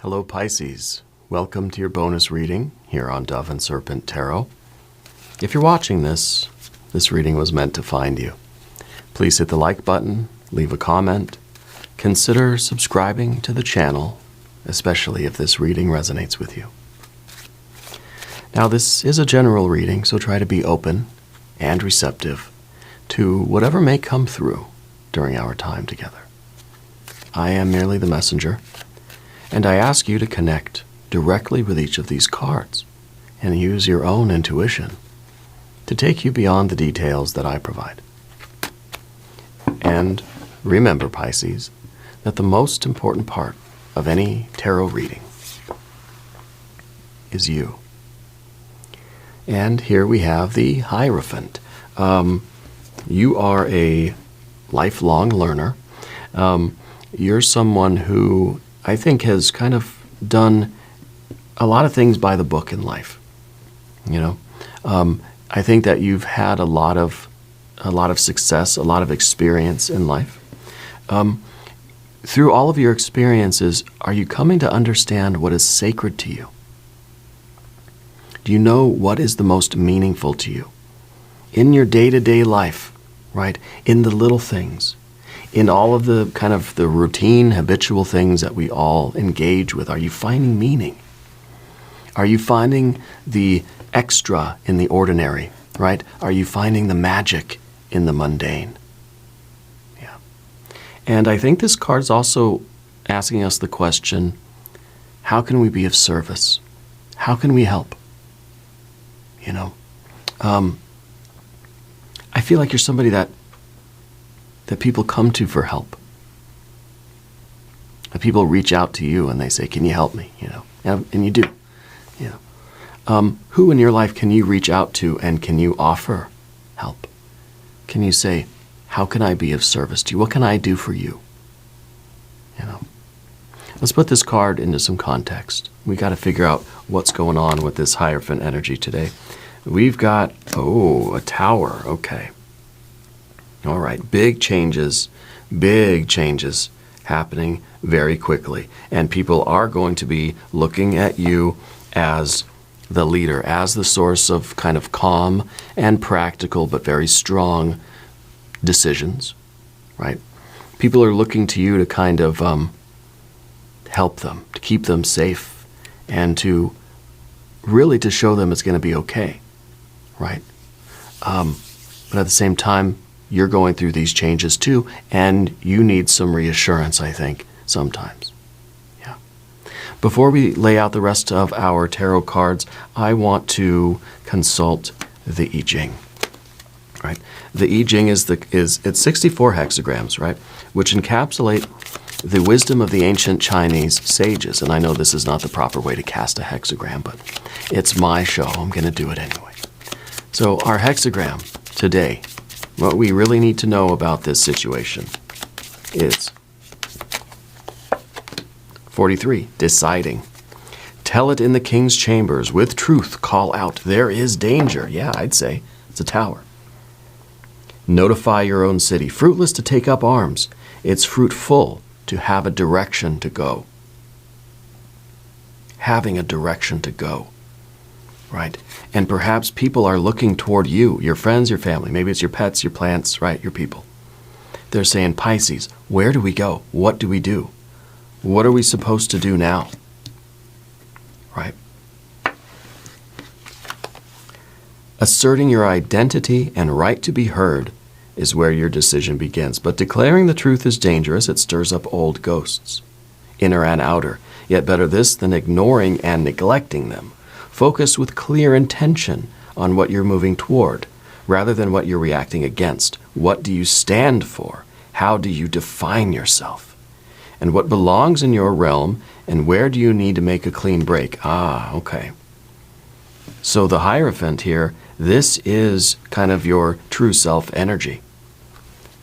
Hello Pisces, welcome to your bonus reading here on Dove and Serpent Tarot. If you're watching this reading was meant to find you. Please hit the like button, leave a comment, consider subscribing to the channel, especially if this reading resonates with you. Now this is a general reading, so try to be open and receptive to whatever may come through during our time together. I am merely the messenger, and I ask you to connect directly with each of these cards and use your own intuition to take you beyond the details that I provide. And remember, Pisces, that the most important part of any tarot reading is you. And here we have the hierophant. You are a lifelong learner. You're someone who I think has kind of done a lot of things by the book in life. I think that you've had a lot of success, a lot of experience in life. Through all of your experiences, are you coming to understand what is sacred to you? Do you know what is the most meaningful to you? In your day-to-day life, right? In the little things. In all of the kind of the routine, habitual things that we all engage with, are you finding meaning? Are you finding the extra in the ordinary, right? Are you finding the magic in the mundane? Yeah. And I think this card's also asking us the question, how can we be of service? How can we help? I feel like you're somebody that people come to for help. That people reach out to you and they say, can you help me? And you do. Who in your life can you reach out to and can you offer help? Can you say, how can I be of service to you? What can I do for you? Let's put this card into some context. We got to figure out what's going on with this hierophant energy today. We've got, a tower. Okay. All right, big changes happening very quickly. And people are going to be looking at you as the leader, as the source of kind of calm and practical but very strong decisions, right? People are looking to you to kind of help them, to keep them safe, and to really to show them it's going to be okay, right? But at the same time, you're going through these changes too, and you need some reassurance, I think, sometimes. Yeah. Before we lay out the rest of our tarot cards, I want to consult the I Ching. Right? The I Ching it's 64 hexagrams, right? Which encapsulate the wisdom of the ancient Chinese sages. And I know this is not the proper way to cast a hexagram, but it's my show. I'm going to do it anyway. So our hexagram today, what we really need to know about this situation is 43, deciding. Tell it in the king's chambers, with truth call out, there is danger. Yeah, I'd say it's a tower. Notify your own city, fruitless to take up arms. It's fruitful to have a direction to go. Having a direction to go. Right? And perhaps people are looking toward you, your friends, your family. Maybe it's your pets, your plants, right? Your people. They're saying, Pisces, where do we go? What do we do? What are we supposed to do now? Right? Asserting your identity and right to be heard is where your decision begins. But declaring the truth is dangerous. It stirs up old ghosts, inner and outer. Yet better this than ignoring and neglecting them. Focus with clear intention on what you're moving toward, rather than what you're reacting against. What do you stand for? How do you define yourself? And what belongs in your realm, and where do you need to make a clean break? Okay. So the Hierophant here, this is kind of your true self energy.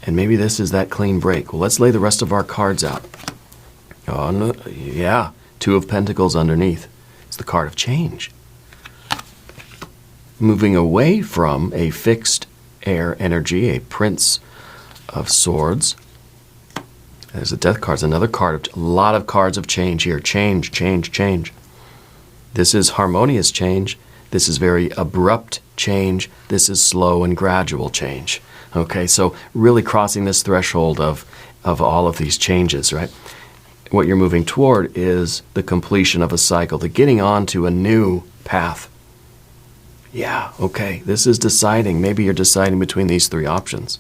And maybe this is that clean break. Well, let's lay the rest of our cards out. Oh, no, yeah, Two of Pentacles underneath. It's the card of change. Moving away from a fixed air energy, a Prince of Swords, There's the Death card. It's another card. A lot of cards of change here. Change, change, change. This is harmonious change. This is very abrupt change. This is slow and gradual change. Okay, so really crossing this threshold of all of these changes, right? What you're moving toward is the completion of a cycle, the getting on to a new path. Yeah, okay, this is deciding. Maybe you're deciding between these three options.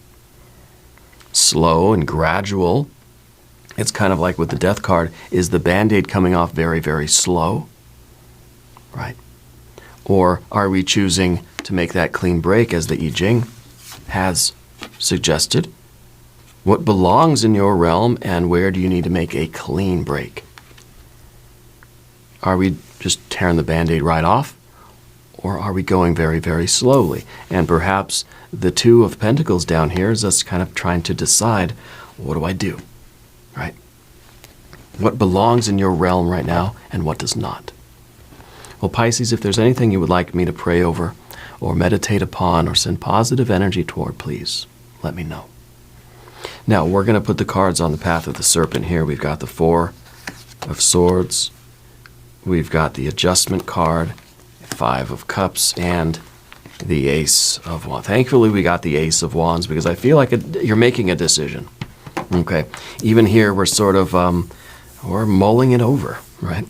Slow and gradual. It's kind of like with the Death card, is the Band-Aid coming off very, very slow? Right? Or are we choosing to make that clean break as the I Ching has suggested? What belongs in your realm and where do you need to make a clean break? Are we just tearing the Band-Aid right off? Or are we going very, very slowly? And perhaps the Two of Pentacles down here is us kind of trying to decide, what do I do? Right? What belongs in your realm right now and what does not? Well, Pisces, if there's anything you would like me to pray over or meditate upon or send positive energy toward, please let me know. Now, we're going to put the cards on the path of the Serpent here. We've got the Four of Swords. We've got the Adjustment card, Five of Cups, and the Ace of Wands. Thankfully, we got the Ace of Wands because I feel like you're making a decision. Okay. Even here, we're sort of, we're mulling it over, right?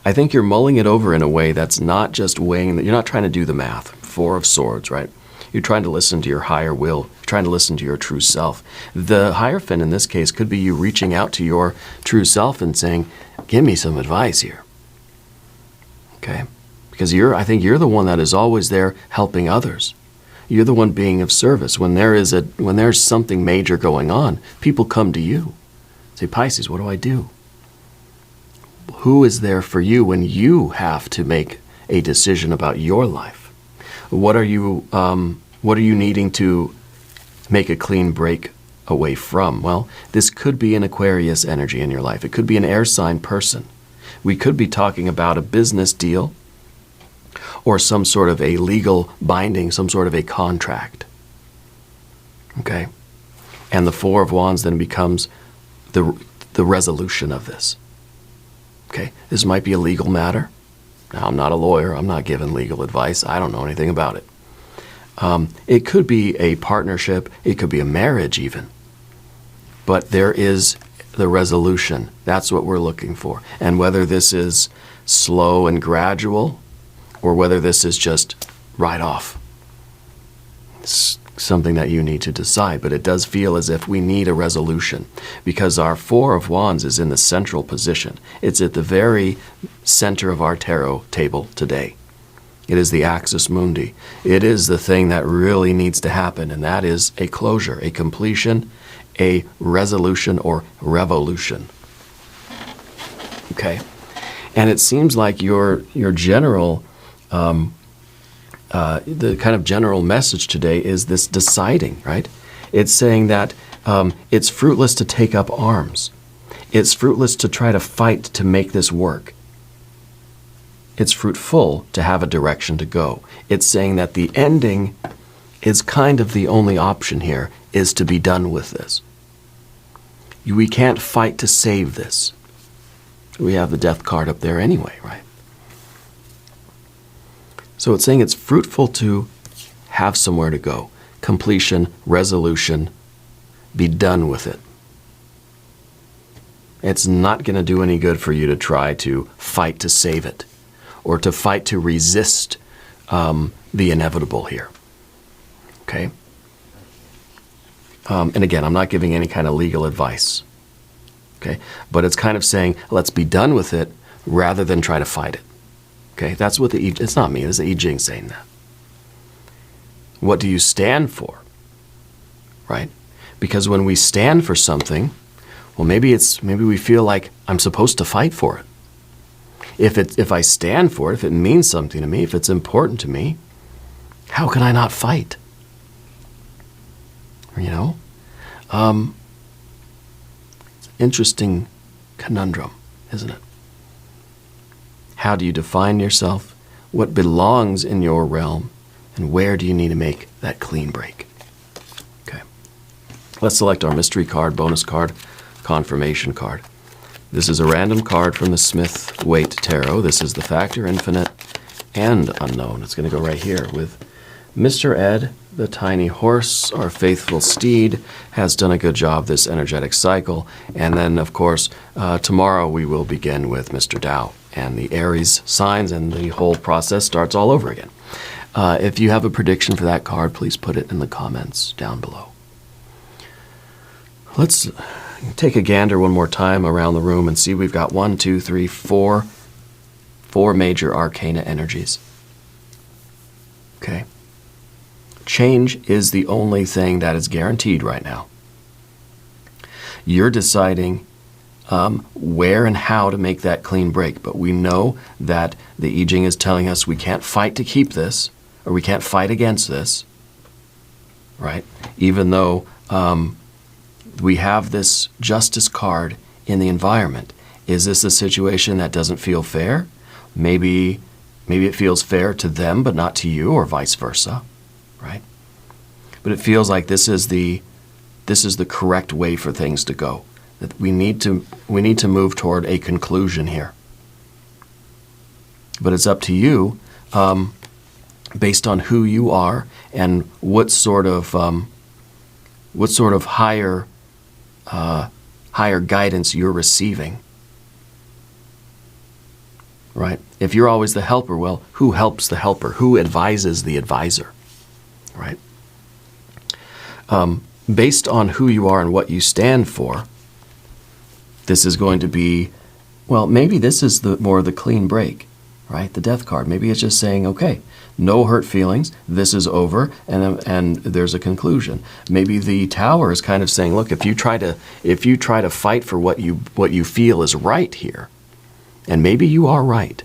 I think you're mulling it over in a way that's not just weighing, you're not trying to do the math. Four of Swords, right? You're trying to listen to your higher will. You're trying to listen to your true self. The hierophant in this case could be you reaching out to your true self and saying, give me some advice here. Okay? Because I think you're the one that is always there helping others. You're the one being of service. When there's something major going on, people come to you. Say, Pisces, what do I do? Who is there for you when you have to make a decision about your life? What are you needing to make a clean break away from? Well, this could be an Aquarius energy in your life. It could be an air sign person. We could be talking about a business deal or some sort of a legal binding, some sort of a contract. Okay? And the Four of Wands then becomes the resolution of this. Okay? This might be a legal matter. Now, I'm not a lawyer. I'm not giving legal advice. I don't know anything about it. It could be a partnership. It could be a marriage even. But there is the resolution. That's what we're looking for. And whether this is slow and gradual or whether this is just right off, it's something that you need to decide. But it does feel as if we need a resolution because our Four of Wands is in the central position. It's at the very center of our tarot table today. It is the axis mundi. It is the thing that really needs to happen, and that is a closure, a completion, a resolution or revolution. Okay? And it seems like your general the kind of general message today is this deciding, right? It's saying that it's fruitless to take up arms. It's fruitless to try to fight to make this work. It's fruitful to have a direction to go. It's saying that the ending is kind of the only option here, is to be done with this. We can't fight to save this. We have the Death card up there anyway, right? So it's saying it's fruitful to have somewhere to go. Completion, resolution, be done with it. It's not going to do any good for you to try to fight to save it or to fight to resist the inevitable here. Okay? And again, I'm not giving any kind of legal advice. Okay? But it's kind of saying, let's be done with it rather than try to fight it. Okay, that's what it's not me, it's the I Ching saying that. What do you stand for? Right? Because when we stand for something, well, maybe we feel like I'm supposed to fight for it. If I stand for it, if it means something to me, if it's important to me, how can I not fight? You know? It's an interesting conundrum, isn't it? How do you define yourself? What belongs in your realm? And where do you need to make that clean break? Okay. Let's select our mystery card, bonus card, confirmation card. This is a random card from the Smith-Waite Tarot. This is the Factor, Infinite, and Unknown. It's going to go right here with Mr. Ed, the tiny horse, our faithful steed, has done a good job this energetic cycle. And then, of course, tomorrow we will begin with Mr. Tao and the Aries signs, and the whole process starts all over again. If you have a prediction for that card, please put it in the comments down below. Let's take a gander one more time around the room and see. We've got 1, 2, 3, 4 major arcana energies. Okay. Change is the only thing that is guaranteed right now. You're deciding where and how to make that clean break, but we know that the I Ching is telling us we can't fight to keep this, or we can't fight against this, right? Even though we have this justice card in the environment. Is this a situation that doesn't feel fair? Maybe it feels fair to them, but not to you, or vice versa, right? But it feels like this is the correct way for things to go. That we need to move toward a conclusion here. But it's up to you, based on who you are and what sort of higher guidance you're receiving. Right? If you're always the helper, well, who helps the helper? Who advises the advisor? Right? Based on who you are and what you stand for, this is going to be, well, maybe this is more the clean break, right? The death card. Maybe it's just saying, okay, no hurt feelings, this is over, and there's a conclusion. Maybe the Tower is kind of saying, look, if you try to fight for what you feel is right here, and maybe you are right,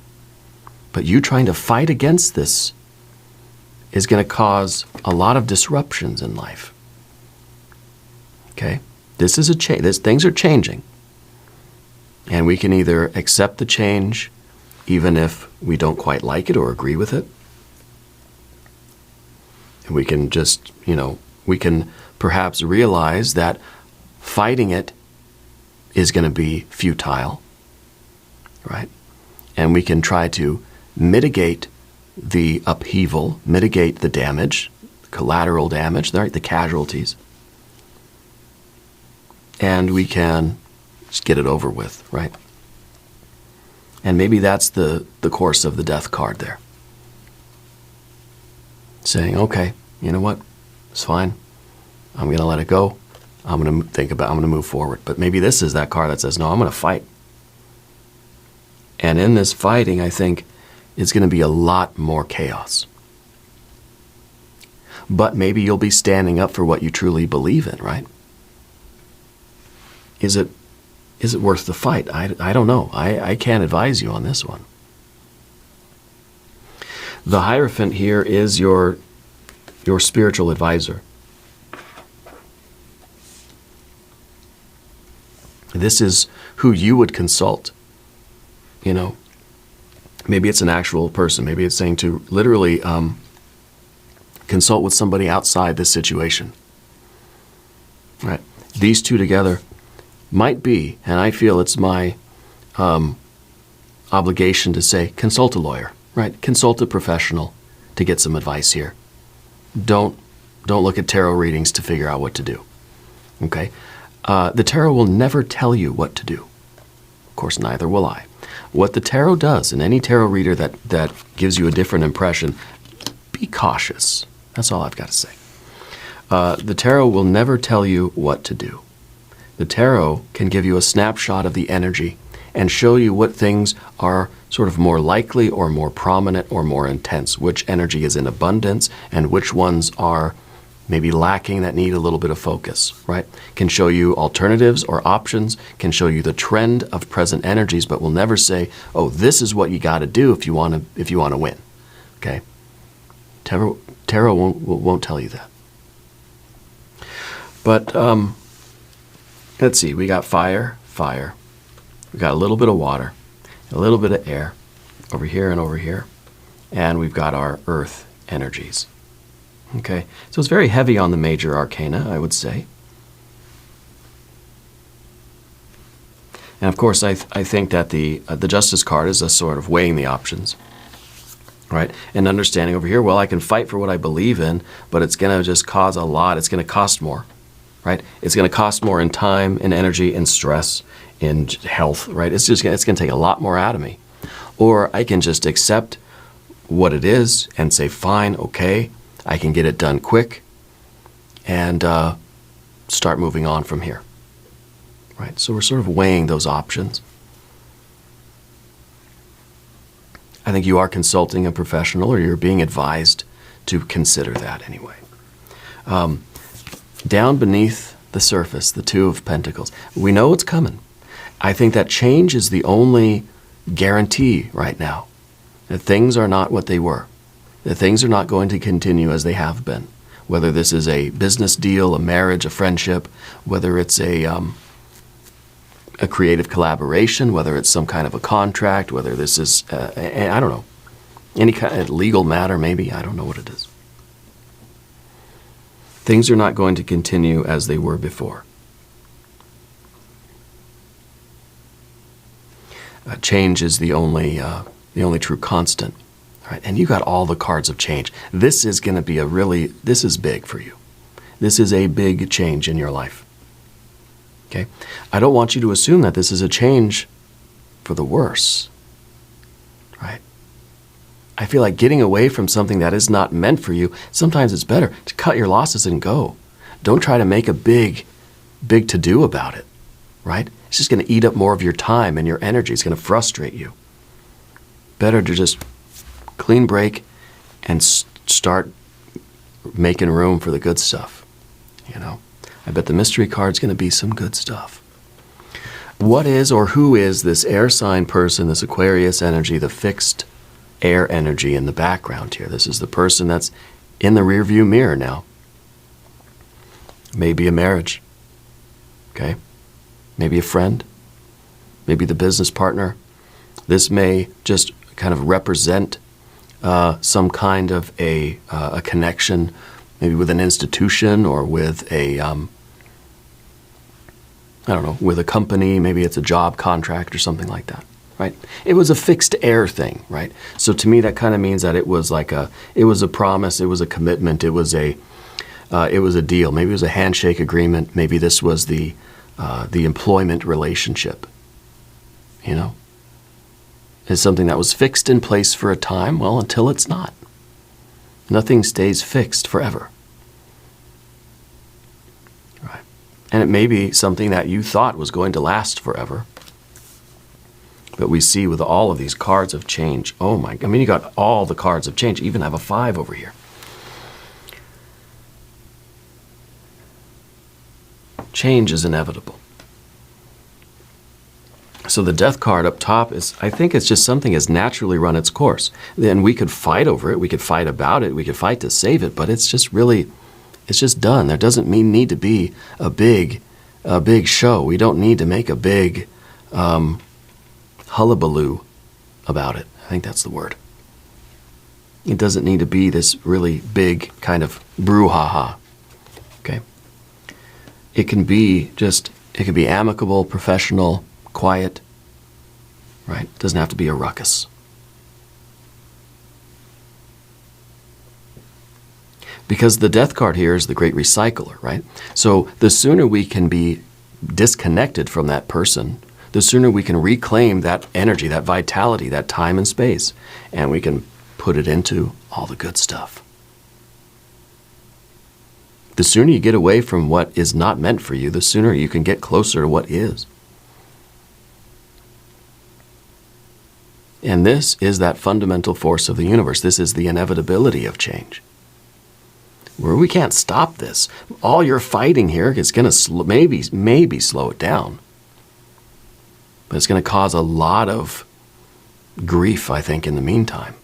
but you trying to fight against this is going to cause a lot of disruptions in life. Okay? This is a change. Things are changing. And we can either accept the change even if we don't quite like it or agree with it. And we can just, we can perhaps realize that fighting it is going to be futile, right? And we can try to mitigate the upheaval, mitigate the damage, collateral damage, right? The casualties. And we can just get it over with, right? And maybe that's the course of the death card there. Saying, okay, you know what? It's fine. I'm going to let it go. I'm going to move forward. But maybe this is that card that says, no, I'm going to fight. And in this fighting, I think it's going to be a lot more chaos. But maybe you'll be standing up for what you truly believe in, right? Is it worth the fight? I don't know. I can't advise you on this one. The hierophant here is your spiritual advisor. This is who you would consult. Maybe it's an actual person. Maybe it's saying to literally consult with somebody outside this situation. Right? These two together might be, and I feel it's my obligation to say, consult a lawyer, right? Consult a professional to get some advice here. Don't look at tarot readings to figure out what to do, okay? The tarot will never tell you what to do. Of course, neither will I. What the tarot does, and any tarot reader that gives you a different impression, be cautious. That's all I've got to say. The tarot will never tell you what to do. The tarot can give you a snapshot of the energy and show you what things are sort of more likely or more prominent or more intense, which energy is in abundance and which ones are maybe lacking that need a little bit of focus, right? Can show you alternatives or options, can show you the trend of present energies, but will never say, oh, this is what you got to do if you want to win, okay? Tarot won't tell you that. But let's see, we got fire. We got a little bit of water, a little bit of air over here and over here. And we've got our earth energies. Okay, so it's very heavy on the major arcana, I would say. And of course, I think that the Justice card is a sort of weighing the options, right? And understanding over here, well, I can fight for what I believe in, but it's going to just cause a lot. It's going to cost more, right? It's going to cost more in time, in energy, in stress, in health, right? It's going to take a lot more out of me. Or I can just accept what it is and say, fine, okay, I can get it done quick and start moving on from here. Right, so we're sort of weighing those options. I think you are consulting a professional, or you're being advised to consider that anyway. Down beneath the surface, the Two of Pentacles, we know it's coming. I think that change is the only guarantee right now, that things are not what they were, that things are not going to continue as they have been. Whether this is a business deal, a marriage, a friendship, whether it's a creative collaboration, whether it's some kind of a contract, whether this is, I don't know, any kind of legal matter maybe, I don't know what it is. Things are not going to continue as they were before. Change is the only true constant. All right, and you got all the cards of change. This is going to be this is big for you. This is a big change in your life. Okay? I don't want you to assume that this is a change for the worse. Right? I feel like getting away from something that is not meant for you, sometimes it's better to cut your losses and go. Don't try to make a big to-do about it. Right? It's just going to eat up more of your time and your energy. It's going to frustrate you. Better to just clean break and start making room for the good stuff. You know? I bet the mystery card's going to be some good stuff. What is or who is this air sign person, this Aquarius energy, the fixed air energy in the background here? This is the person that's in the rearview mirror now. Maybe a marriage. Okay? Maybe a friend. Maybe the business partner. This may just kind of represent some kind of a connection, maybe with an institution or with a with a company. Maybe it's a job contract or something like that, right? It was a fixed air thing, right? So to me, that kind of means that it was it was a promise, it was a commitment, it was a deal. Maybe it was a handshake agreement. Maybe this was the employment relationship. You know, it's something that was fixed in place for a time. Well, until it's not. Nothing stays fixed forever. Right. And it may be something that you thought was going to last forever. But we see with all of these cards of change, you got all the cards of change. You even have a 5 over here. Change is inevitable. So the Death card up top I think it's just something has naturally run its course. Then we could fight over it, we could fight about it, we could fight to save it, but it's just done. There doesn't need to be a big show. We don't need to make a big hullabaloo about it. I think that's the word. It doesn't need to be this really big kind of brouhaha. Okay? It can be amicable, professional, quiet, right? It doesn't have to be a ruckus. Because the Death card here is the great recycler, right? So the sooner we can be disconnected from that person, the sooner we can reclaim that energy, that vitality, that time and space, and we can put it into all the good stuff. The sooner you get away from what is not meant for you, the sooner you can get closer to what is. And this is that fundamental force of the universe. This is the inevitability of change. Where we can't stop this. All your fighting here is going to maybe slow it down. But it's going to cause a lot of grief, I think, in the meantime.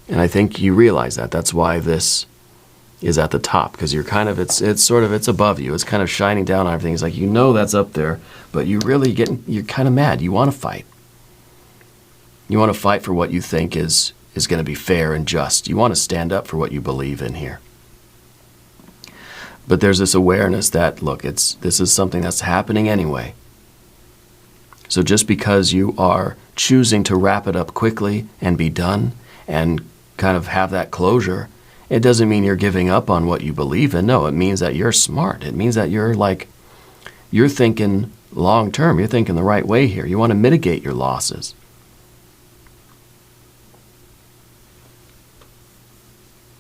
And I think you realize that. That's why this is at the top, because you're kind of, it's above you. It's kind of shining down on everything. It's like, that's up there, but you're kind of mad. You want to fight. You want to fight for what you think is going to be fair and just. You want to stand up for what you believe in here. But there's this awareness that, look, this is something that's happening anyway. So just because you are choosing to wrap it up quickly and be done and kind of have that closure, it doesn't mean you're giving up on what you believe in. No, it means that you're smart. It means that you're thinking long term. You're thinking the right way here. You want to mitigate your losses.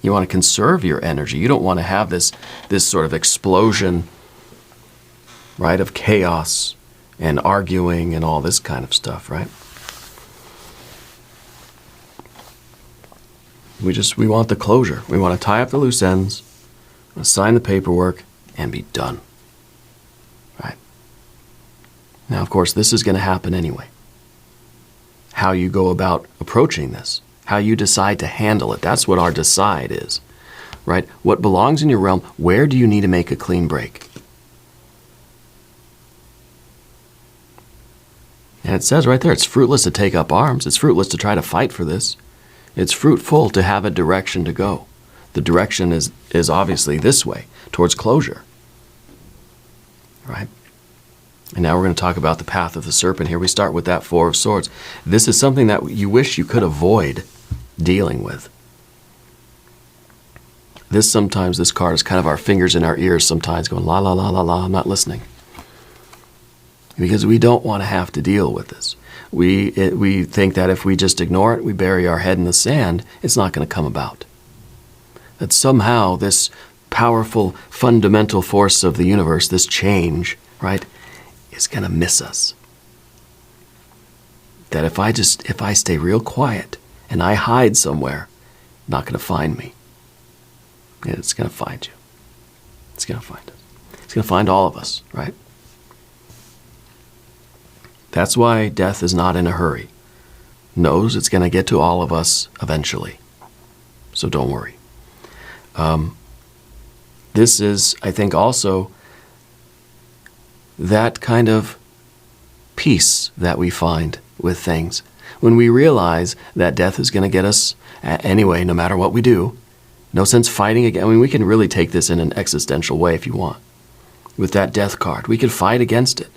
You want to conserve your energy. You don't want to have this sort of explosion, right, of chaos and arguing and all this kind of stuff, right? We want the closure. We want to tie up the loose ends, sign the paperwork, and be done, right? Now, of course, this is going to happen anyway. How you go about approaching this, how you decide to handle it, that's what our decide is, right? What belongs in your realm, where do you need to make a clean break? And it says right there, it's fruitless to take up arms. It's fruitless to try to fight for this. It's fruitful to have a direction to go. The direction is obviously this way, towards closure, right? And now we're going to talk about the path of the serpent here. We start with that Four of Swords. This is something that you wish you could avoid dealing with. Sometimes this card is kind of our fingers in our ears sometimes going, la, la, la, la, la, I'm not listening. Because we don't want to have to deal with this. We think that if we just ignore it, we bury our head in the sand, it's not going to come about. That somehow this powerful, fundamental force of the universe, this change, right, is going to miss us. That if I stay real quiet and I hide somewhere, not going to find me. And it's going to find you. It's going to find us. It's going to find all of us, right? That's why death is not in a hurry. Knows it's going to get to all of us eventually. So don't worry. This is, I think, also that kind of peace that we find with things. When we realize that death is going to get us anyway, no matter what we do, no sense fighting again. I mean, we can really take this in an existential way if you want. With that death card, we can fight against it.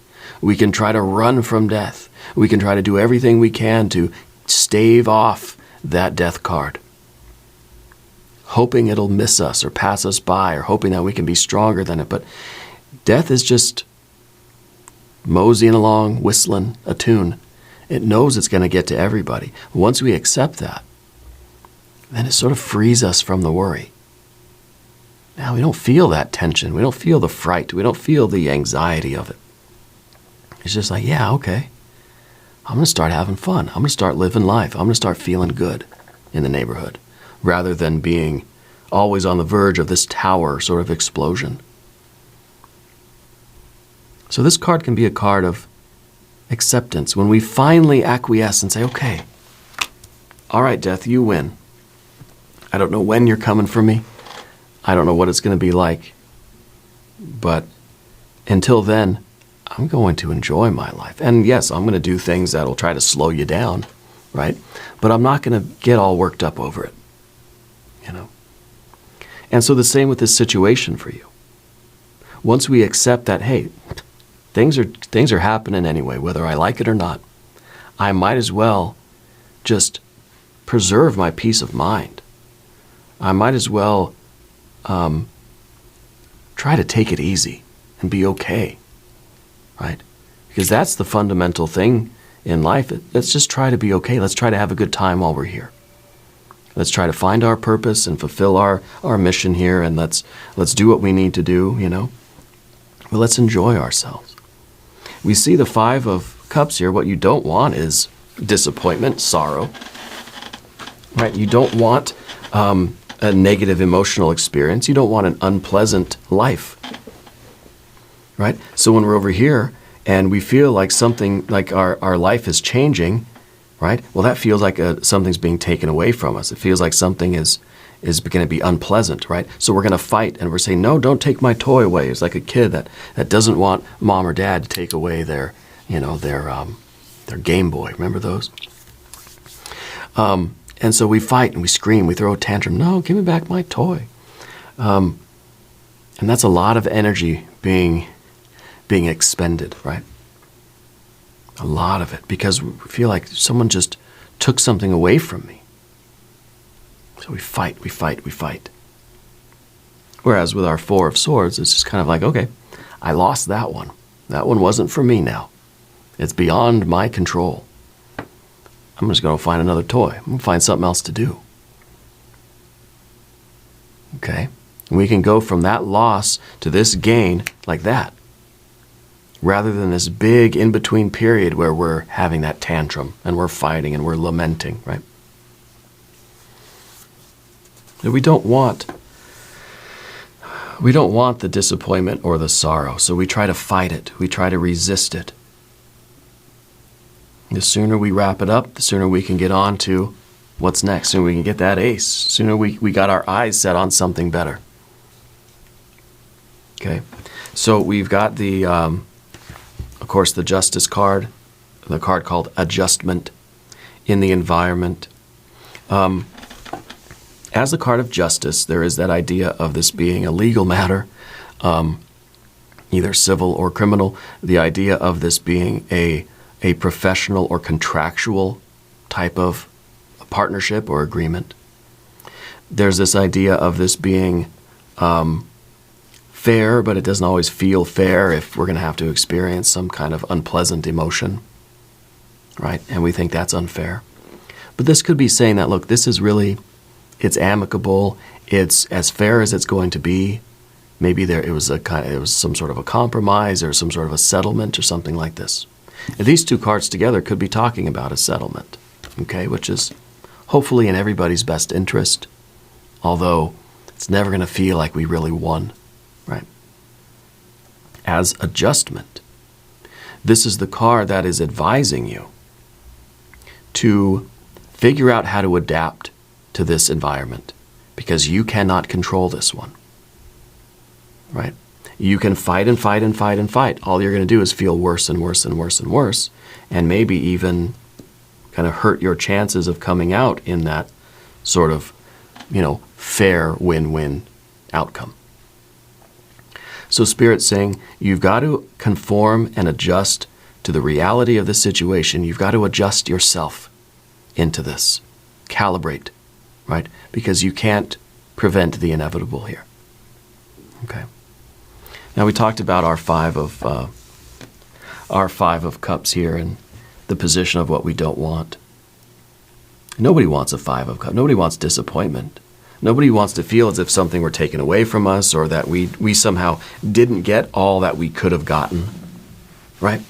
We can try to run from death. We can try to do everything we can to stave off that death card, hoping it'll miss us or pass us by, or hoping that we can be stronger than it. But death is just moseying along, whistling a tune. It knows it's going to get to everybody. Once we accept that, then it sort of frees us from the worry. Now we don't feel that tension. We don't feel the fright. We don't feel the anxiety of it. It's just like, yeah, okay. I'm going to start having fun. I'm going to start living life. I'm going to start feeling good in the neighborhood, rather than being always on the verge of this tower sort of explosion. So this card can be a card of acceptance. When we finally acquiesce and say, okay, all right, death, you win. I don't know when you're coming for me. I don't know what it's going to be like. But until then, I'm going to enjoy my life. And yes, I'm going to do things that will try to slow you down, right? But I'm not going to get all worked up over it, you know? And so the same with this situation for you. Once we accept that, hey, things are happening anyway, whether I like it or not, I might as well just preserve my peace of mind. I might as well try to take it easy and be okay. Right? Because that's the fundamental thing in life. Let's just try to be okay. Let's try to have a good time while we're here. Let's try to find our purpose and fulfill our mission here, and let's do what we need to do, you know. But let's enjoy ourselves. We see the Five of Cups here. What you don't want is disappointment, sorrow. Right? You don't want a negative emotional experience. You don't want an unpleasant life. Right? So when we're over here and we feel like something, like our life is changing, right? Well, that feels like something's being taken away from us. It feels like something is going to be unpleasant, right? So we're going to fight and we're saying, no, don't take my toy away. It's like a kid that doesn't want mom or dad to take away their Game Boy. Remember those? And so we fight and we scream, we throw a tantrum. No, give me back my toy. And that's a lot of energy being expended, right? A lot of it, because we feel like someone just took something away from me. So we fight, we fight, we fight. Whereas with our Four of Swords, it's just kind of like, okay, I lost that one. That one wasn't for me now. It's beyond my control. I'm just going to find another toy. I'm going to find something else to do. Okay? And we can go from that loss to this gain like that, rather than this big in-between period where we're having that tantrum and we're fighting and we're lamenting, right? We don't want the disappointment or the sorrow, so we try to fight it. We try to resist it. The sooner we wrap it up, the sooner we can get on to what's next. The sooner we can get that ace. The sooner we got our eyes set on something better. Okay, so we've got the, of course, the Justice card, the card called Adjustment in the environment. As a card of justice, there is that idea of this being a legal matter, either civil or criminal. The idea of this being a professional or contractual type of partnership or agreement. There's this idea of this being fair, but it doesn't always feel fair if we're going to have to experience some kind of unpleasant emotion, right? And we think that's unfair. But this could be saying that, look, this is really, it's amicable, it's as fair as it's going to be. Maybe it was some sort of a compromise or some sort of a settlement or something like this. And these two cards together could be talking about a settlement, okay, which is hopefully in everybody's best interest, although it's never going to feel like we really won, right? As Adjustment, this is the card that is advising you to figure out how to adapt to this environment, because you cannot control this one, right? You can fight and fight and fight and fight. All you're going to do is feel worse and worse and worse and worse, and maybe even kind of hurt your chances of coming out in that sort of, fair win-win outcome. So Spirit's saying you've got to conform and adjust to the reality of the situation. You've got to adjust yourself into this. Calibrate, right? Because you can't prevent the inevitable here. Okay. Now we talked about our five of cups here and the position of what we don't want. Nobody wants a Five of Cups. Nobody wants disappointment. Nobody wants to feel as if something were taken away from us or that we somehow didn't get all that we could have gotten, right?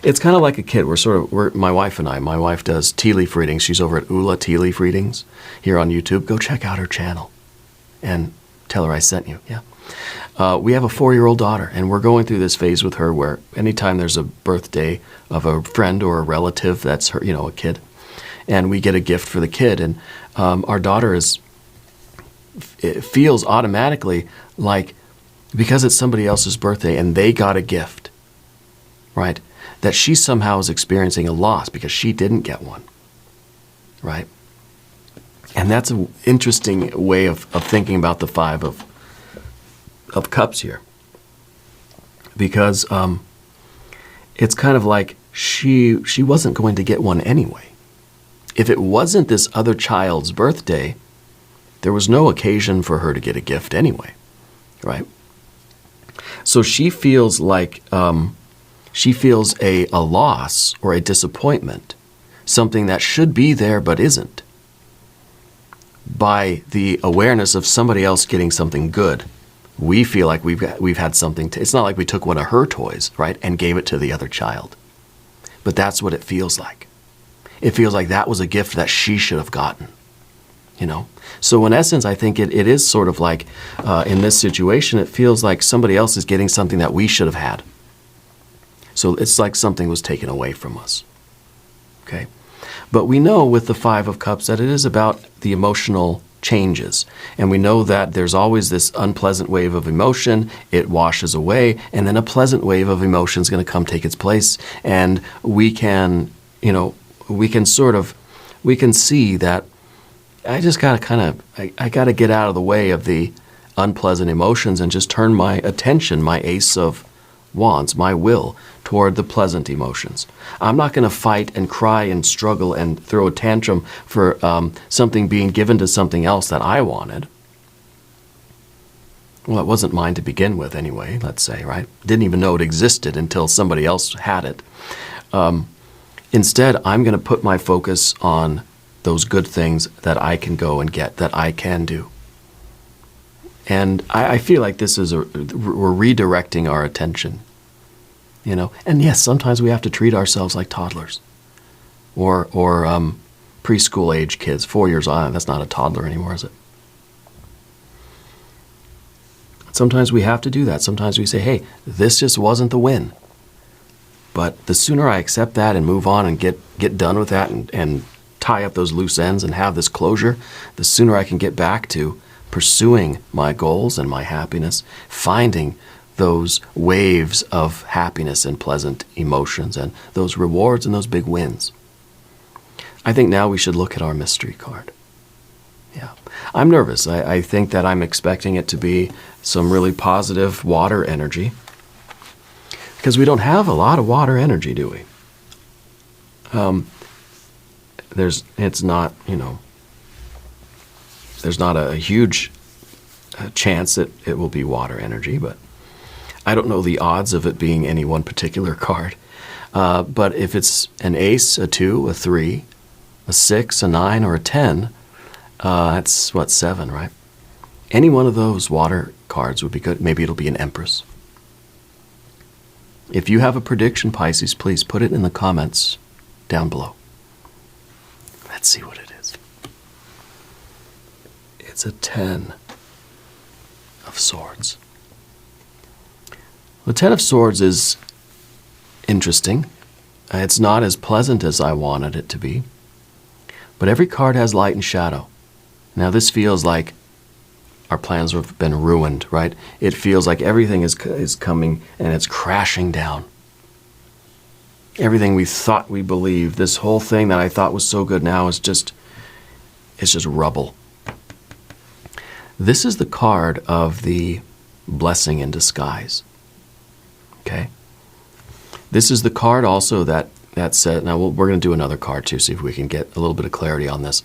It's kind of like a kid. My wife and I, my wife does tea leaf readings. She's over at Ula Tea Leaf Readings here on YouTube. Go check out her channel and tell her I sent you, yeah. We have a 4-year-old daughter, and we're going through this phase with her where anytime there's a birthday of a friend or a relative that's her, a kid, and we get a gift for the kid, and our daughter it feels automatically like, because it's somebody else's birthday and they got a gift, right, that she somehow is experiencing a loss because she didn't get one, right? And that's an interesting way of thinking about the Five of Cups here, because it's kind of like she wasn't going to get one anyway. If it wasn't this other child's birthday, there was no occasion for her to get a gift anyway, right? So she feels like she feels a loss or a disappointment, something that should be there but isn't, by the awareness of somebody else getting something good. We feel like we've had something it's not like we took one of her toys, right, and gave it to the other child. But that's what it feels like. It feels like that was a gift that she should have gotten, So in essence, I think it is sort of like, in this situation, it feels like somebody else is getting something that we should have had. So it's like something was taken away from us, okay? But we know with the Five of Cups that it is about the emotional changes. And we know that there's always this unpleasant wave of emotion, it washes away, and then a pleasant wave of emotion is going to come take its place. And we can, we can see that I just got to I got to get out of the way of the unpleasant emotions and just turn my attention, my ace of Wands, my will, toward the pleasant emotions. I'm not going to fight and cry and struggle and throw a tantrum for something being given to something else that I wanted. Well, it wasn't mine to begin with anyway, let's say, right? Didn't even know it existed until somebody else had it. Instead, I'm going to put my focus on those good things that I can go and get, that I can do. And I feel like this is we're redirecting our attention, you know. And yes, sometimes we have to treat ourselves like toddlers or preschool age kids, 4 years on. That's not a toddler anymore, is it? Sometimes we have to do that. Sometimes we say, hey, this just wasn't the win. But the sooner I accept that and move on and get done with that and tie up those loose ends and have this closure, the sooner I can get back to pursuing my goals and my happiness, finding those waves of happiness and pleasant emotions and those rewards and those big wins. I think now we should look at our mystery card. Yeah. I'm nervous. I think that I'm expecting it to be some really positive water energy, because we don't have a lot of water energy, do we? It's not, you know, there's not a huge chance that it will be water energy, but I don't know the odds of it being any one particular card. But if it's an ace, a 2, a 3, a 6, a 9, or a 10, that's what, 7, right? Any one of those water cards would be good. Maybe it'll be an Empress. If you have a prediction, Pisces, please put it in the comments down below. Let's see what it is. It's a 10 of Swords. The 10 of Swords is interesting. It's not as pleasant as I wanted it to be. But every card has light and shadow. Now this feels like our plans have been ruined, right? It feels like everything is coming and it's crashing down. Everything we thought we believed, this whole thing that I thought was so good now is just rubble. This is the card of the blessing in disguise. Okay? This is the card also that said, now we're going to do another card too, see if we can get a little bit of clarity on this.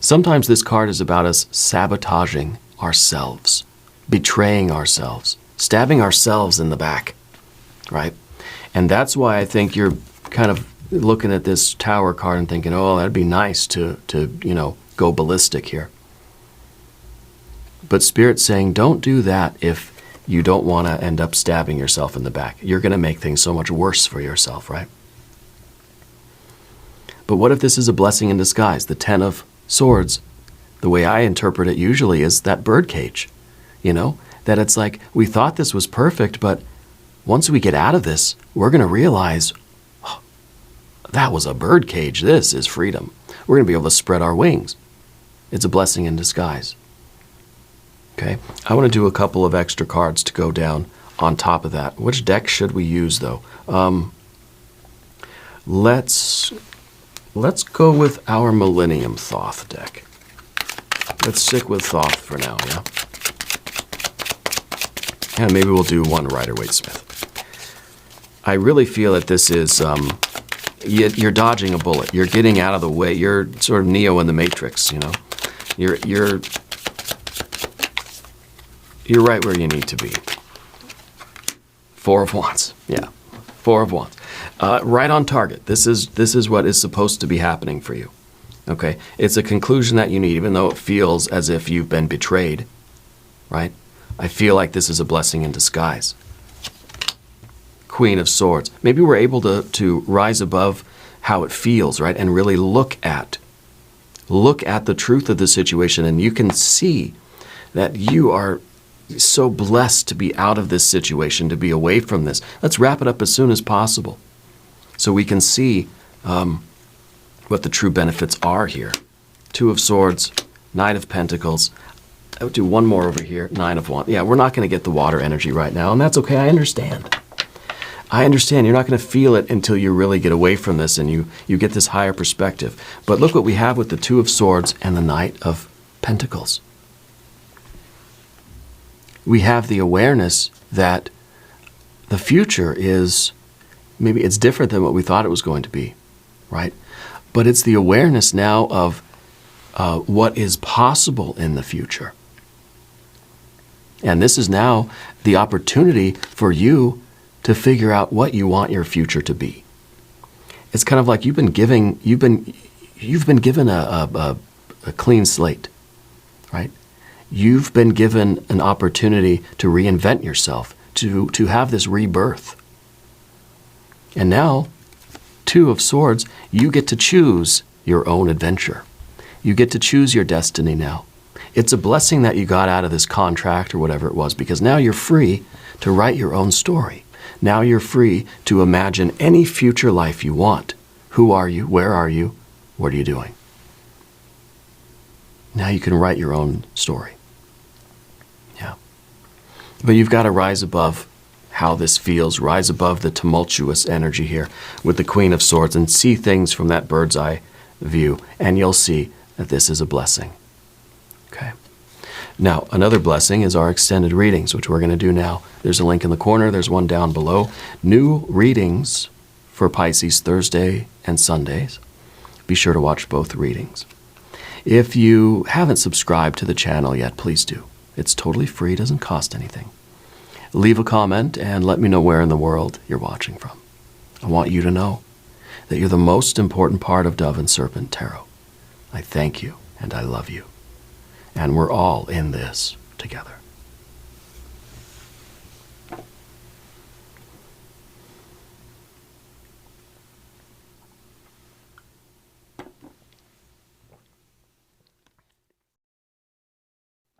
Sometimes this card is about us sabotaging ourselves, betraying ourselves, stabbing ourselves in the back, right? And that's why I think you're kind of looking at this Tower card and thinking, oh, that'd be nice to you know, go ballistic here. But Spirit's saying, don't do that if you don't want to end up stabbing yourself in the back. You're going to make things so much worse for yourself, right? But what if this is a blessing in disguise? The 10 of Swords, the way I interpret it usually is that birdcage, you know? That it's like, we thought this was perfect, but once we get out of this, we're going to realize, oh, that was a birdcage. This is freedom. We're going to be able to spread our wings. It's a blessing in disguise. Okay? I want to do a couple of extra cards to go down on top of that. Which deck should we use, though? Let's go with our Millennium Thoth deck. Let's stick with Thoth for now, yeah? And maybe we'll do one Rider-Waite-Smith. I really feel that this is, you're dodging a bullet. You're getting out of the way. You're sort of Neo in the Matrix, you know? You're right where you need to be. 4 of Wands, yeah. 4 of Wands. Right on target. This is what is supposed to be happening for you. Okay? It's a conclusion that you need, even though it feels as if you've been betrayed. Right? I feel like this is a blessing in disguise. Queen of Swords. Maybe we're able to rise above how it feels, right? And really look at the truth of the situation, and you can see that you are so blessed to be out of this situation, to be away from this. Let's wrap it up as soon as possible so we can see what the true benefits are here. 2 of Swords, Knight of Pentacles. I would do one more over here, 9 of Wands. Yeah, we're not going to get the water energy right now, and that's okay. I understand. I understand. You're not going to feel it until you really get away from this and you get this higher perspective. But look what we have with the 2 of Swords and the Knight of Pentacles. We have the awareness that the future is, maybe it's different than what we thought it was going to be, right? But it's the awareness now of what is possible in the future. And this is now the opportunity for you to figure out what you want your future to be. It's kind of like you've been given a clean slate, right? You've been given an opportunity to reinvent yourself, to have this rebirth. And now, Two of Swords, you get to choose your own adventure. You get to choose your destiny now. It's a blessing that you got out of this contract or whatever it was, because now you're free to write your own story. Now you're free to imagine any future life you want. Who are you? Where are you? What are you doing? Now you can write your own story. Yeah. But you've got to rise above how this feels, rise above the tumultuous energy here with the Queen of Swords and see things from that bird's eye view, and you'll see that this is a blessing. Okay. Now, another blessing is our extended readings, which we're going to do now. There's a link in the corner. There's one down below. New readings for Pisces Thursday and Sundays. Be sure to watch both readings. If you haven't subscribed to the channel yet, please do. It's totally free, doesn't cost anything. Leave a comment and let me know where in the world you're watching from. I want you to know that you're the most important part of Dove and Serpent Tarot. I thank you and I love you. And we're all in this together.